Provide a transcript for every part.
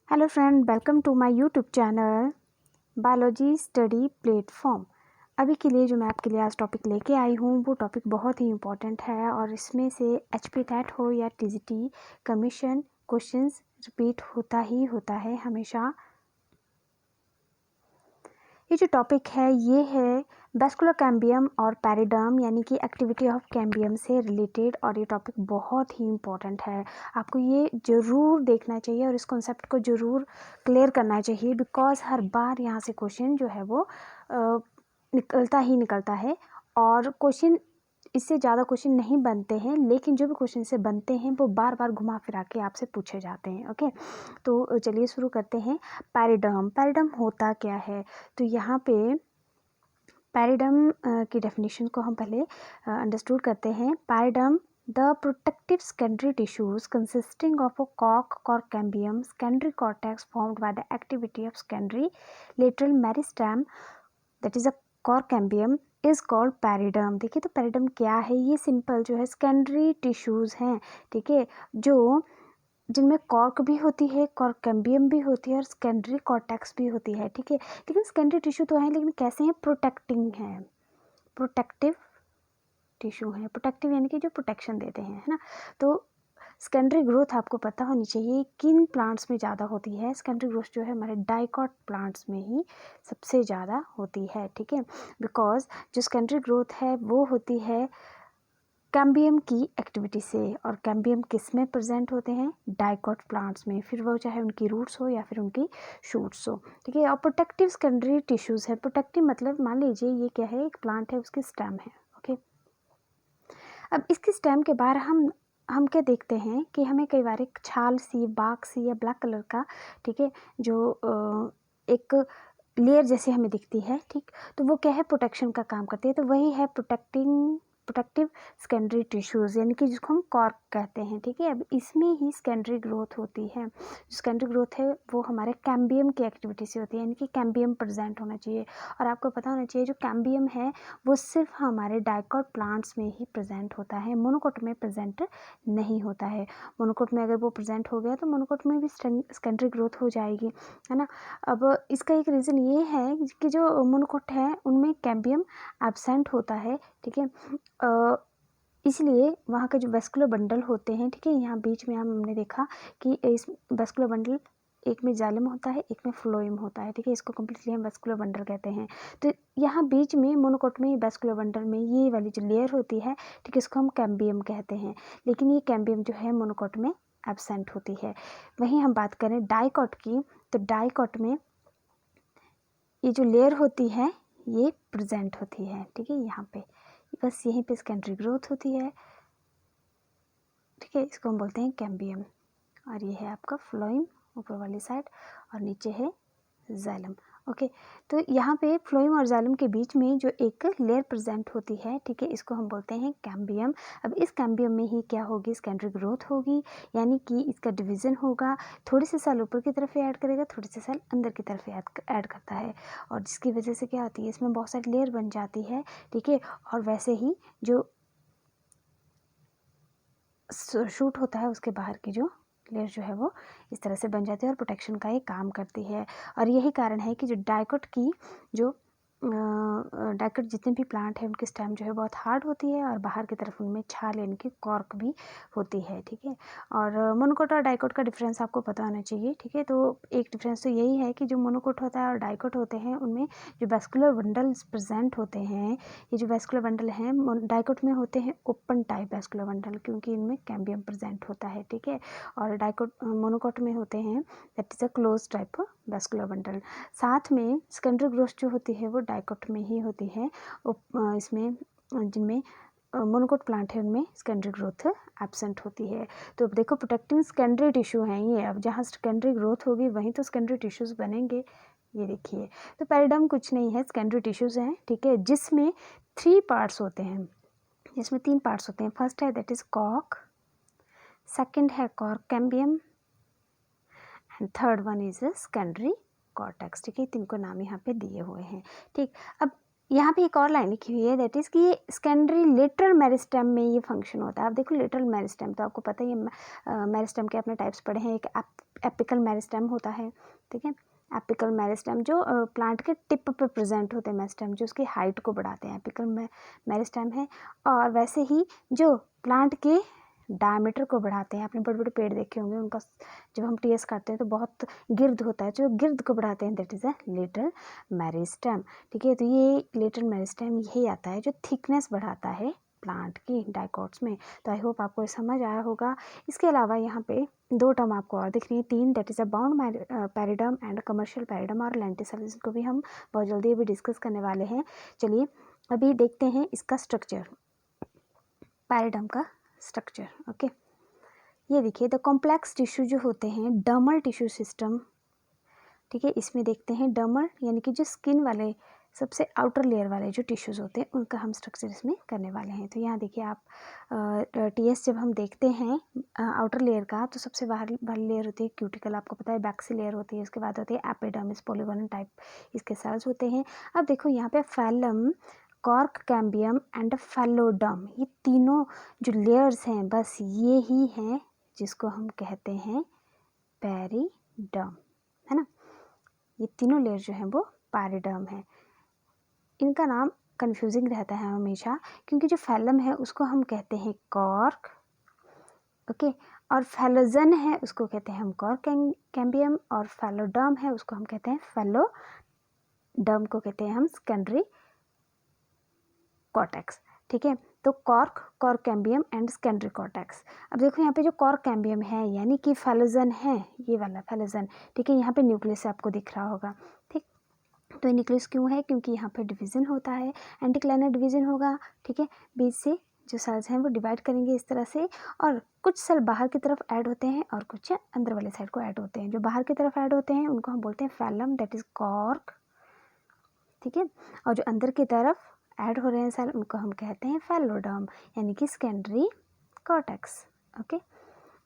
Hello friend, welcome to my YouTube channel biology study platform. अभी के लिए जो मैं आपके लिए आज टॉपिक लेके आई हूँ वो टॉपिक बहुत ही इम्पोर्टेंट है और इसमें से एचपी-टेट हो या टीजीटी कमीशन क्वेश्चंस रिपीट होता है हमेशा। ये जो टॉपिक है ये है वैस्कुलर कैम्बियम और पैराडार्म यानी कि एक्टिविटी ऑफ कैम्बियम से रिलेटेड, और ये टॉपिक बहुत ही इम्पॉर्टेंट है। आपको ये ज़रूर देखना चाहिए और इस कॉन्सेप्ट को ज़रूर क्लियर करना चाहिए, बिकॉज हर बार यहाँ से क्वेश्चन जो है वो निकलता है और क्वेश्चन इससे ज़्यादा क्वेश्चन नहीं बनते हैं, लेकिन जो भी क्वेश्चन से बनते हैं वो बार बार घुमा फिरा के आपसे पूछे जाते हैं। ओके, तो चलिए शुरू करते हैं। पैराडार्म होता क्या है? तो यहाँ पे पैराडार्म की डेफिनेशन को हम पहले अंडरस्टूड करते हैं। Periderm the protective secondary tissues consisting of a cork cambium secondary cortex formed by the activity of secondary lateral meristem that is a cork cambium is called periderm. देखिए, तो पैराडार्म क्या है? ये सिंपल जो है सेकेंडरी टिश्यूज हैं, ठीक है, जो जिनमें कॉर्क भी होती है, कॉर्क कैम्बियम भी होती है और सेकेंडरी कॉर्टेक्स भी होती है, ठीक है। लेकिन सेकेंडरी टिश्यू तो है, लेकिन कैसे हैं? प्रोटेक्टिंग है, प्रोटेक्टिव टिश्यू है। प्रोटेक्टिव यानी कि जो प्रोटेक्शन देते हैं, है ना। तो सेकेंडरी ग्रोथ आपको पता होनी चाहिए किन प्लांट्स में ज़्यादा होती है। सेकेंडरी ग्रोथ जो है हमारे डाइकॉट प्लांट्स में ही सबसे ज़्यादा होती है, ठीक है। बिकॉज जो सेकेंडरी ग्रोथ है वो होती है कैम्बियम की एक्टिविटी से, और कैम्बियम किस में प्रेजेंट होते हैं? डाइकॉट प्लांट्स में, फिर वो चाहे उनकी रूट्स हो या फिर उनकी शूट्स हो, ठीक है। और प्रोटेक्टिव सेकेंडरी टिश्यूज है। प्रोटेक्टिव मतलब मान लीजिए ये क्या है, एक प्लांट है, उसकी स्टेम है, ओके। अब इसकी स्टेम के बाहर हम क्या देखते हैं कि हमें कई बार एक छाल सी, बाक सी या ब्लैक कलर का, ठीक है, जो एक लेयर जैसे हमें दिखती है, ठीक। तो वो क्या है? प्रोटेक्शन का काम करती है। तो वही है प्रोटेक्टिव सेकेंडरी टिश्यूज, यानी कि जिसको हम कॉर्क कहते हैं, ठीक है। अब इसमें ही सेकेंडरी ग्रोथ होती है। जो सेकेंडरी ग्रोथ है वो हमारे कैम्बियम की एक्टिविटी से होती है, यानी कि कैम्बियम प्रेजेंट होना चाहिए। और आपको पता होना चाहिए जो कैम्बियम है वो सिर्फ हमारे डाइकॉट प्लांट्स में ही प्रेजेंट होता है, मोनोकोट में प्रेजेंट नहीं होता है। मोनोकोट में अगर वो प्रेजेंट हो गया तो मोनोकोट में भी सेकेंडरी ग्रोथ हो जाएगी, है ना। अब इसका एक रीज़न ये है कि जो मोनोकोट है उनमें कैम्बियम एब्सेंट होता है, ठीक है। इसलिए वहाँ के जो वेस्कुलर बंडल होते हैं, ठीक है, यहाँ बीच में हमने देखा कि इस वेस्कुलर बंडल एक में जाइलम होता है, एक में फ्लोएम होता है, ठीक है। इसको कम्प्लीटली हम वेस्कुलर बंडल कहते हैं। तो यहाँ बीच में मोनोकोट में वेस्कुलर बंडल में ये वाली जो लेयर होती है, ठीक है, इसको हम कैम्बियम कहते हैं। लेकिन ये कैम्बियम जो है मोनोकोट में एब्सेंट होती है। वहीं हम बात करें डाइकॉट की, तो डाइकॉट में ये जो लेयर होती है ये प्रेजेंट होती है, ठीक है। यहाँ पे बस यहीं पे सेकेंडरी ग्रोथ होती है, ठीक है। इसको हम बोलते हैं कैम्बियम। और ये है आपका फ्लोएम ऊपर वाली साइड, और नीचे है जाइलम, ओके। तो यहाँ पे फ्लोएम और जाइलम के बीच में जो एक लेयर प्रेजेंट होती है, ठीक है, इसको हम बोलते हैं कैम्बियम। अब इस कैम्बियम में ही क्या होगी? सेकेंडरी ग्रोथ होगी, यानी कि इसका डिवीज़न होगा। थोड़े से सेल ऊपर की तरफ ऐड करेगा, थोड़े से सेल अंदर की तरफ ऐड करता है, और जिसकी वजह से क्या होती है, इसमें बहुत सारी लेयर बन जाती है, ठीक है। और वैसे ही जो शूट होता है उसके बाहर की जो लेयर जो है वो इस तरह से बन जाती है और प्रोटेक्शन का ये काम करती है। और यही कारण है कि जो डाइकॉट की जो डाइकॉट जितने भी प्लांट है उनकी स्टेम जो है बहुत हार्ड होती है, और बाहर की तरफ उनमें छाल यानी कि कॉर्क भी होती है, ठीक है। और मोनोकोट और डाइकॉट का डिफरेंस आपको पता होना चाहिए, ठीक है। तो एक डिफरेंस तो यही है कि जो मोनोकोट होता है और डाइकॉट होते हैं उनमें जो वेस्कुलर बंडल्स प्रेजेंट होते हैं, ये जो वेस्कुलर बंडल हैं डाइकॉट में होते हैं ओपन टाइप वेस्कुलर बंडल, क्योंकि इनमें कैम्बियम प्रेजेंट होता है, ठीक है। और डाइकॉट मोनोकोट में होते हैं that is a close type vascular bundle. साथ में सेकेंडरी ग्रोथ जो होती है वो डाइकॉट में ही होती है। इसमें जिनमें मोनोकोट प्लांट है उनमें सेकेंडरी ग्रोथ एब्सेंट होती है। तो अब देखो, प्रोटेक्टिव सेकेंडरी टिश्यू हैं ये। अब जहाँ सेकेंडरी ग्रोथ होगी वहीं तो सेकेंडरी टिश्यूज बनेंगे। ये देखिए, तो पैराडार्म कुछ नहीं है, सेकेंडरी टिश्यूज हैं, ठीक है, जिसमें 3 पार्ट्स होते हैं, जिसमें 3 पार्ट्स होते हैं। फर्स्ट है दैट इज कॉर्क, सेकंड है cork cambium, and third one is secondary cortex, ठीक है। 3 को नाम यहाँ पे दिए हुए हैं, ठीक। अब यहाँ पे एक और लाइन लिखी हुई है दैट इज़ कि ये सेकेंडरी लेटरल मेरिस्टेम में ये फंक्शन होता है। अब देखो, लेटरल मेरिस्टेम तो आपको पता ही है, मेरिस्टेम के अपने टाइप्स पढ़े हैं, एक एपिकल मेरिस्टेम होता है, ठीक है। एपिकल मेरिस्टेम जो प्लांट के टिप पे प्रेजेंट होते हैं, मेरिस्टेम जो उसकी हाइट को बढ़ाते हैं, एपिकल मेरिस्टेम है। और वैसे ही जो प्लांट के डायमीटर को बढ़ाते हैं, आपने बड़े बड़े पेड़ देखे होंगे, उनका जब हम टीएस करते हैं तो बहुत गिर्द होता है, जो गिर्द को बढ़ाते हैं that is a lateral meristem, ठीक है। तो ये लेटरल मेरिस्टेम यही आता है जो थिकनेस बढ़ाता है प्लांट की डाइकोट्स में। तो आई होप आपको समझ आया होगा। इसके अलावा यहाँ पे 2 टर्म आपको और दिख रही है, 3, that is a bound periderm and commercial periderm और लेंटिसेल्स को भी हम बहुत जल्दी अभी डिस्कस करने वाले हैं। चलिए अभी देखते हैं इसका स्ट्रक्चर, पैरिडम का स्ट्रक्चर। ओके, ये देखिए द कॉम्प्लेक्स टिश्यू जो होते हैं, डर्मल टिश्यू सिस्टम, ठीक है। इसमें देखते हैं डर्मल यानी कि जो स्किन वाले सबसे आउटर लेयर वाले जो टिश्यूज़ होते हैं उनका हम स्ट्रक्चर इसमें करने वाले हैं। तो यहाँ देखिए आप टीएस जब हम देखते हैं आउटर लेयर का, तो सबसे बाहर वाली लेयर होती है क्यूटिकल, आपको पता है बैक्सी लेयर होती है, उसके बाद होती है एपिडर्मिस, पॉलीगोनल टाइप इसके सेल्स होते हैं। अब देखो यहाँ पे phellum, cork cambium and phelloderm, ये तीनों जो लेयर्स हैं बस ये ही हैं जिसको हम कहते हैं पैरिडर्म, है ना। ये तीनों लेयर जो हैं वो पैरिडर्म है। इनका नाम कंफ्यूजिंग रहता है हमेशा, क्योंकि जो फैलम है उसको हम कहते हैं कॉर्क, ओके, और फैलोजन है उसको कहते हैं हम कॉर्क कैम्बियम, और फैलोडर्म है उसको हम कहते हैं फैलोडर्म को कहते हैं हम सेकेंडरी कॉर्टेक्स, ठीक है। तो cork, cork cambium and secondary cortex. अब देखो यहाँ पे जो कॉर्क कैम्बियम है यानी कि फैलोजन है, ये वाला फैलोजन, ठीक है, यहाँ पे न्यूक्लियस आपको दिख रहा होगा, ठीक। तो न्यूक्लियस क्यों है, क्योंकि यहाँ पे डिवीज़न होता है, एंटीक्लाइनर डिवीज़न होगा, ठीक है। बीच से जो सेल्स हैं वो डिवाइड करेंगे इस तरह से, और कुछ सेल बाहर की तरफ ऐड होते हैं और कुछ अंदर वाले साइड को ऐड होते हैं। जो बाहर की तरफ ऐड होते हैं उनको हम बोलते हैं फैलम, दैट इज़ कॉर्क, ठीक है। और जो अंदर की तरफ ऐड हो रहे हैं सेल उनको हम कहते हैं फैलोडर्म यानी कि सेकेंडरी कॉर्टेक्स, ओके।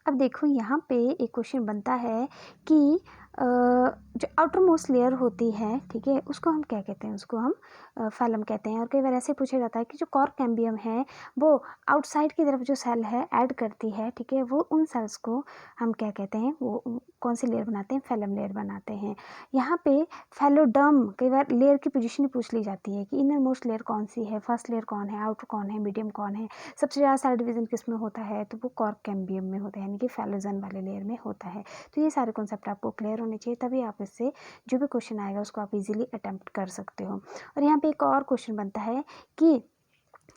अब देखो यहाँ पे एक क्वेश्चन बनता है कि जो आउटर मोस्ट लेयर होती है, ठीक है, उसको हम क्या कहते हैं, उसको हम फैलम कहते हैं। और कई बार ऐसे पूछा जाता है कि जो कॉर्क कैम्बियम है वो आउटसाइड की तरफ जो सेल है ऐड करती है, ठीक है, वो उन सेल्स को हम क्या कहते हैं, वो कौन सी लेयर बनाते हैं, फैलम लेयर बनाते हैं। यहाँ पे फैलोडर्म कई बार लेयर की पोजीशन पूछ ली जाती है कि इनर मोस्ट लेयर कौन सी है, फर्स्ट लेयर कौन है, आउटर कौन है, मीडियम कौन है, सबसे ज़्यादा सेल डिवीजन किस में होता है, तो वो कॉर्क कैम्बियम में होता है यानी कि फैलोजन वाले लेयर में होता है। तो ये सारे कॉन्सेप्ट आपको क्लियर होने चाहिए, तभी आप इससे जो भी क्वेश्चन आएगा उसको आप इजीली अटेम्प्ट कर सकते हो। और यहाँ पे एक और क्वेश्चन बनता है कि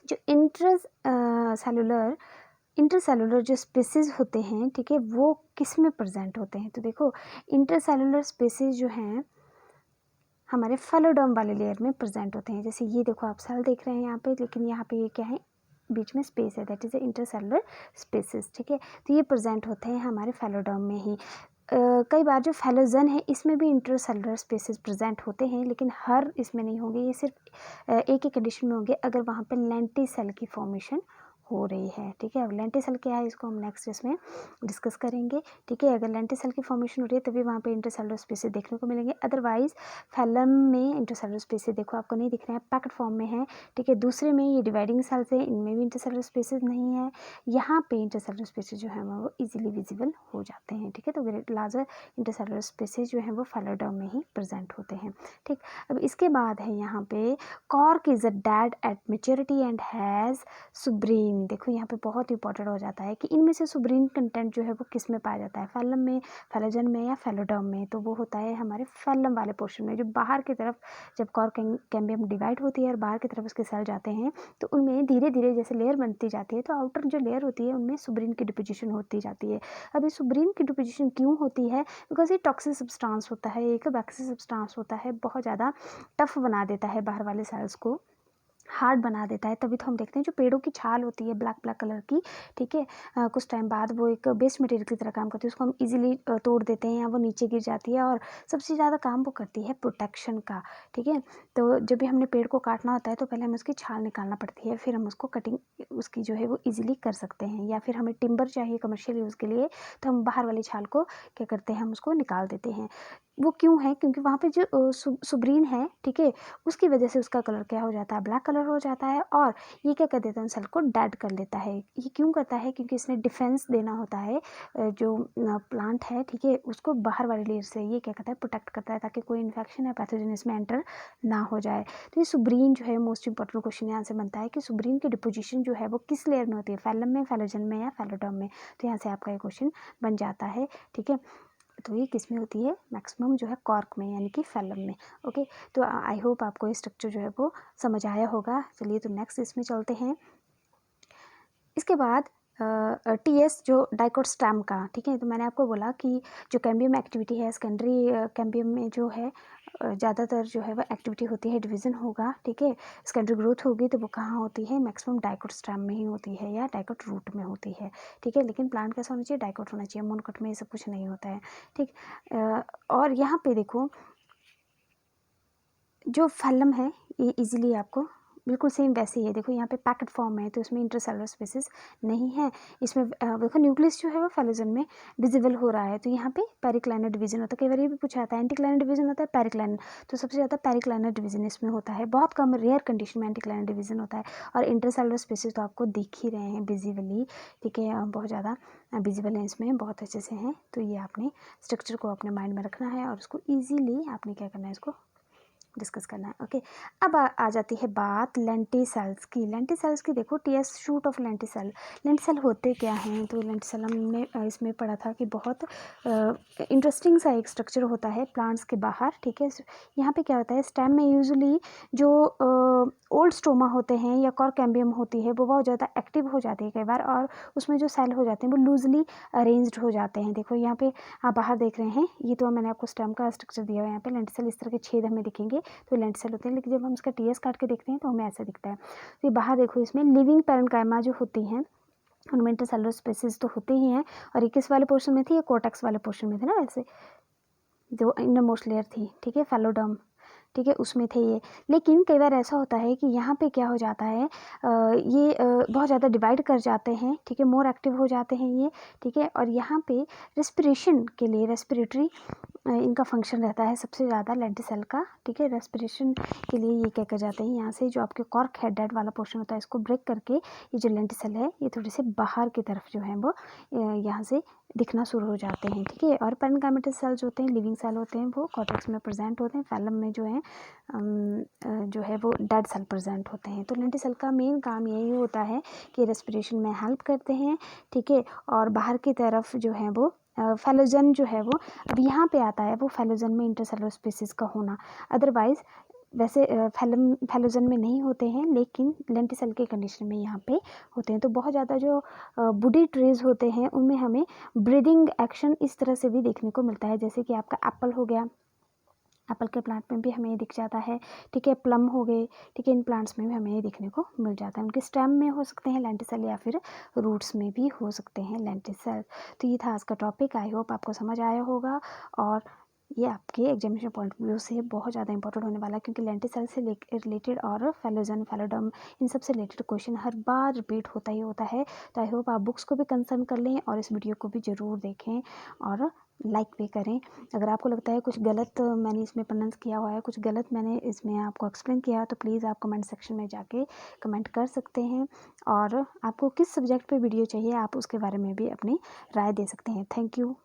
जो इंटरसेलुलर जो स्पेसिस होते हैं, ठीक है, वो किस में प्रेजेंट होते हैं। तो देखो इंटरसेलुलर स्पेसिस जो हैं हमारे फैलोडर्म वाले लेयर में प्रेजेंट होते हैं। जैसे ये देखो आप सेल देख रहे हैं यहाँ पे, लेकिन यहाँ पे ये क्या है, बीच में स्पेस है, दैट इज़ इंटरसेलुलर स्पेसिस, ठीक है। तो ये प्रेजेंट होते हैं हमारे फैलोडर्म में ही। कई बार जो फैलोजन है इसमें भी इंटरसेलुलर स्पेसिस प्रेजेंट होते हैं, लेकिन हर इसमें नहीं होंगे, ये सिर्फ एक ही कंडीशन में होंगे अगर वहाँ पे लेंटिसेल की फॉर्मेशन हो रही है, ठीक है। अब लेंटिसेल क्या है इसको हम नेक्स्ट इसमें डिस्कस करेंगे, ठीक है। अगर लेंटिसेल की फॉर्मेशन हो रही है तभी वहाँ पे इंटरसेलुलर स्पेसिस देखने को मिलेंगे, अदरवाइज फैलम में इंटरसेलुलर स्पेसिस देखो आपको नहीं दिख रहे हैं, पैक्ड फॉर्म में है, ठीक है। दूसरे में ये डिवाइडिंग सेल्स है, इनमें भी इंटरसेलुलर स्पेसिस नहीं है, यहाँ पे इंटरसेलुलर स्पेसिस जो है वो इजीली विजिबल हो जाते हैं, ठीक है। तो लार्जर इंटरसेलुलर स्पेसिस जो है वो फैलोडर्म में ही प्रेजेंट होते हैं, ठीक। अब इसके बाद है यहाँ पे cork is a dead at maturity and has suberin. देखो यहाँ पे बहुत इंपॉर्टेंट हो जाता है कि इनमें से सुब्रीन कंटेंट जो है वो किस में पाया जाता है, फैलम में, फैलोजन में या फैलोडर्म में। तो वो होता है हमारे फैलम वाले पोर्शन में, जो बाहर की तरफ जब कॉर्क कैम्बियम डिवाइड होती है और बाहर की तरफ उसके सेल जाते हैं तो उनमें धीरे धीरे जैसे लेयर बनती जाती है तो आउटर जो लेयर होती है उनमें सुब्रीन की डिपोजिशन होती जाती है। अब ये सुब्रीन की डिपोजिशन क्यों होती है, बिकॉज ये टॉक्सिक सब्सटेंस होता है, एक बैक्टीरियल सब्सटेंस होता है, बहुत ज़्यादा टफ बना देता है बाहर वाले सेल्स को, हार्ड बना देता है। तभी तो हम देखते हैं जो पेड़ों की छाल होती है ब्लैक ब्लैक कलर की, ठीक है, कुछ टाइम बाद वो एक बेस्ट मटेरियल की तरह काम करती है, उसको हम इजीली तोड़ देते हैं या वो नीचे गिर जाती है, और सबसे ज़्यादा काम वो करती है प्रोटेक्शन का, ठीक है। तो जब भी हमने पेड़ को काटना होता है तो पहले हमें उसकी छाल निकालना पड़ती है, फिर हम उसको कटिंग उसकी जो है वो ईजिली कर सकते हैं, या फिर हमें टिम्बर चाहिए कमर्शियल यूज़ के लिए तो हम बाहर वाली छाल को क्या करते हैं, हम उसको निकाल देते हैं। वो क्यों है, क्योंकि वहाँ पे जो सुब्रीन है, ठीक है, उसकी वजह से उसका कलर क्या हो जाता है, ब्लैक कलर हो जाता है, और ये क्या कर देता है, उन सेल को डेड कर लेता है। ये क्यों करता है, क्योंकि इसने डिफेंस देना होता है जो प्लांट है, ठीक है, उसको बाहर वाली लेयर से ये क्या करता है, प्रोटेक्ट करता है, ताकि कोई इन्फेक्शन या पैथोजन इसमें एंटर ना हो जाए। तो ये सुब्रीन जो है मोस्ट इंपॉर्टेंट क्वेश्चन यहाँ से बनता है कि सुब्रीन की डिपोजिशन जो है वो किस लेयर में होती है, फैलम में, फैलोजन में या फैलोडर्म में। तो यहाँ से आपका ये क्वेश्चन बन जाता है, ठीक है। तो ये किस में होती है, मैक्सिमम जो है कॉर्क में, यानी कि फैलम में। ओके, तो आई होप आपको ये स्ट्रक्चर जो है वो समझ आया होगा। चलिए तो नेक्स्ट इसमें चलते हैं। इसके बाद टीएस जो डाइकोट स्टैम का, ठीक है, तो मैंने आपको बोला कि जो कैम्बियम एक्टिविटी है, सेकेंडरी कैम्बियम में जो है ज़्यादातर जो है वो एक्टिविटी होती है, डिवीज़न होगा, ठीक है, सेकेंडरी ग्रोथ होगी, तो वो कहाँ होती है, मैक्सिमम डाइकोट स्टैम में ही होती है या डाइकोट रूट में होती है, ठीक है। लेकिन प्लांट कैसा होना चाहिए, डाइकोट होना चाहिए, मोनोकोट में ये सब कुछ नहीं होता है, ठीक। और यहाँ पे देखो जो फैलम है ये इजीली आपको बिल्कुल सेम वैसे ही है। देखो यहाँ पे पैकेट फॉर्म है, तो इसमें इंटरसेलुलर स्पेसिस नहीं है। इसमें देखो न्यूक्लियस जो है वो फैलोजन में विजिबल हो रहा है, तो यहाँ पे पेरिक्लाइनर डिवीजन होता है। कई बार ये भी पूछा जाता है एंटीक्लाइनर डिवीजन होता है, पेरिक्लाइनर, तो सबसे ज़्यादा पेरिक्लाइनर डिवीजन इसमें होता है। बहुत कम रेयर कंडीशन में एंटीक्लाइनर डिवीजन होता है। और इंटरसेलुलर स्पेसिस तो आपको दिख ही रहे हैं विजिबली, ठीक है, बहुत ज़्यादा विजिबल है, इसमें बहुत अच्छे से हैं। तो ये आपने स्ट्रक्चर को अपने माइंड में रखना है और उसको ईजीली आपने क्या करना है, इसको डिस्कस करना है। ओके, अब आ जाती है बात लेंटिसेल्स की। लेंटिसेल्स की देखो, TS shoot of lenticel. Lenticel होते क्या हैं, तो लेंटिसेल हमने इसमें पढ़ा था कि बहुत इंटरेस्टिंग सा एक स्ट्रक्चर होता है प्लांट्स के बाहर, ठीक है। यहाँ पे क्या होता है, स्टेम में यूजुअली जो ओल्ड स्टोमा होते हैं या कॉर्क होती है वो बहुत ज़्यादा एक्टिव हो जाती है कई बार, और उसमें जो सेल हो जाते हैं वो लूजली अरेंज्ड हो जाते हैं। देखो यहाँ पे आप बाहर देख रहे हैं, ये तो मैंने आपको स्टेम का स्ट्रक्चर दिया हुआ है। यहाँ पे लेंटिसेल इस तरह के छेद हमें दिखेंगे, तो लेंटिसेल होते हैं। लेकिन जब हम इसका टीएस काट के देखते हैं तो हमें ऐसा दिखता है। तो ये बाहर देखो, इसमें लिविंग पैरेन्काइमा जो होती हैं उनमें इंटरसेलुलर स्पेसिस तो होते ही हैं। और ये किस वाले पोर्शन में थी, ये कोर्टेक्स वाले पोर्शन में थे ना, वैसे जो इनर मोस्ट लेयर थी, ठीक है, फैलोडर्म, ठीक है, उसमें थे ये। लेकिन कई बार ऐसा होता है कि यहाँ पे क्या हो जाता है, ये बहुत ज़्यादा डिवाइड कर जाते हैं, ठीक है, मोर एक्टिव हो जाते हैं ये, ठीक है। और यहाँ पे रेस्पिरेशन के लिए, रेस्पिरेटरी इनका फंक्शन रहता है सबसे ज़्यादा लेंटिसेल का, ठीक है। रेस्पिरेशन के लिए ये क्या कर जाते हैं, यहाँ से जो आपके कॉर्क है, डेड वाला पोर्शन होता है, इसको ब्रेक करके ये जो लेंटिसेल है ये थोड़े से बाहर की तरफ जो है वो यहाँ से दिखना शुरू हो जाते हैं, ठीक है। और पैरेन्काइमेटल सेल्स होते हैं, लिविंग सेल होते हैं, वो कॉर्टेक्स में प्रेजेंट होते हैं। फैलम में जो है जो है वो डेड सेल प्रेजेंट होते हैं। तो लेंटिसेल का मेन काम यही होता है कि रेस्पिरेशन में हेल्प करते हैं, ठीक है। और बाहर की तरफ जो है वो फैलोजन जो है वो अब यहाँ पे आता है, वो फैलोजन में इंटरसेलुलर स्पेसिस का होना। अदरवाइज वैसे फैलोजन में नहीं होते हैं, लेकिन लेंटिसेल के कंडीशन में यहाँ पे होते हैं। तो बहुत ज़्यादा जो वुडी ट्रीज होते हैं उनमें हमें ब्रीदिंग एक्शन इस तरह से भी देखने को मिलता है, जैसे कि आपका एप्पल हो गया, एप्पल के प्लांट में भी हमें ये दिख जाता है, ठीक है। प्लम हो गए, ठीक है, इन प्लांट्स में भी हमें ये देखने को मिल जाता है। उनके स्टेम में हो सकते हैं लेंटिसेल या फिर रूट्स में भी हो सकते हैं लेंटिसेल। तो ये था आज का टॉपिक, आई होप आपको समझ आया होगा। और ये आपके एग्जामिनेशन पॉइंट ऑफ व्यू से बहुत ज़्यादा इंपॉर्टेंट होने वाला है, क्योंकि लेंटिसेल से रिलेटेड और फैलोजन, फैलोडर्म, इन सब से रिलेटेड क्वेश्चन हर बार रिपीट होता ही होता है। तो आई होप आप बुक्स को भी कंसर्न कर लें और इस वीडियो को भी ज़रूर देखें और लाइक भी करें। अगर आपको लगता है कुछ गलत मैंने इसमें प्रोनाउंस किया हुआ है, कुछ गलत मैंने इसमें आपको एक्सप्लेन किया है, तो प्लीज़ आप कमेंट सेक्शन में जाके कमेंट कर सकते हैं। और आपको किस सब्जेक्ट पे वीडियो चाहिए आप उसके बारे में भी अपनी राय दे सकते हैं। Thank you.